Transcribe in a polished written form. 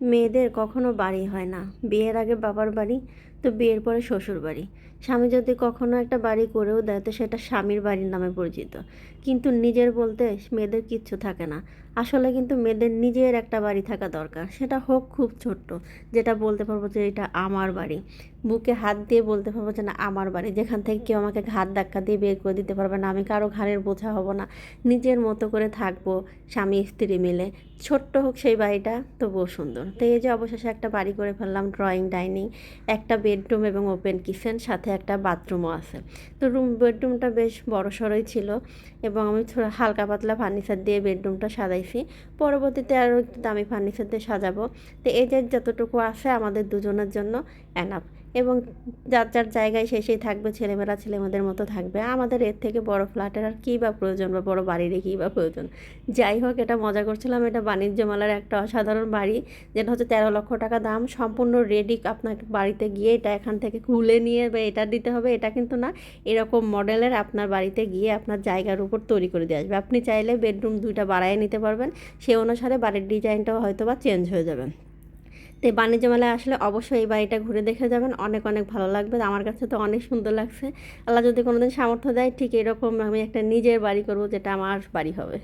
মেয়েদের কখনো বাড়ি হয় না। বিয়ের আগে বাবার বাড়ি, তো বিয়ের পরে শ্বশুর বাড়ি। স্বামী যদি কখনো একটা বাড়ি করেও দেয় তো সেটা স্বামীর বাড়ির নামে পরিচিত। কিন্তু নিজের বলতে মেয়েদের কিচ্ছু থাকে না। আসলে কিন্তু মেয়েদের নিজের একটা বাড়ি থাকা দরকার। সেটা হোক খুব ছোট্ট, যেটা বলতে পারবো যে এটা আমার বাড়ি। বুকে হাত দিয়ে বলতে পারবো যে না আমার বাড়ি। যেখান থেকে কেউ আমাকে ঘাড় ধাক্কা দিয়ে বের করে দিতে পারবে না। আমি কারো ঘাড়ের বোঝা হব না। নিজের মতো করে থাকবো স্বামী স্ত্রী মিলে। ছোট্ট হোক সেই বাড়িটা, তবুও সুন্দর। তো এই যে অবশেষে একটা বাড়ি করে ফেললাম, ড্রয়িং ডাইনিং, একটা বেডরুম এবং ওপেন কিচেন, সাথে একটা বাথরুমও আছে। তো বেডরুমটা বেশ বড়সড়ই ছিল এবং আমি থোড়া হালকা পাতলা ফার্নিচার দিয়ে বেডরুমটা সাজাইছি। পরবর্তীতে আরও একটু দামি ফার্নিচার দিয়ে সাজাবো। তো এই যে যতটুকু আছে আমাদের দুজনের জন্য এনাফ। এবং যার যার জায়গায় সেই থাকবে, ছেলেমেয়েরা ছেলেমেয়েদের মতো থাকবে। আমাদের এর থেকে বড় ফ্ল্যাটের আর কী বা প্রয়োজন, বা বড় বাড়িরই কী বা প্রয়োজন। যাই হোক, এটা মজা করছিলাম। এটা বাণিজ্য মেলার একটা অসাধারণ বাড়ি, যেটা হচ্ছে 13 লক্ষ টাকা দাম। সম্পূর্ণ রেডি। আপনার বাড়িতে গিয়ে এটা এখান থেকে খুলে নিয়ে বা এটা দিতে হবে, এটা কিন্তু না। এরকম মডেলের আপনার বাড়িতে গিয়ে আপনার জায়গার উপর তৈরি করে দিয়ে আসবে। আপনি চাইলে বেডরুম 2টা বাড়ায় নিতে পারবেন। সে অনুসারে বাড়ির ডিজাইনটাও হয়তো বা চেঞ্জ হয়ে যাবে। তো এই বাণিজ্য মেলায় আসলে অবশ্যই এই বাড়িটা ঘুরে দেখে যাবেন। অনেক অনেক ভালো লাগবে। আমার কাছে তো অনেক সুন্দর লাগছে। আল্লাহ যদি কোনোদিন সামর্থ্য দেয়, ঠিক এরকম আমি একটা নিজের বাড়ি করব, যেটা আমার বাড়ি হবে।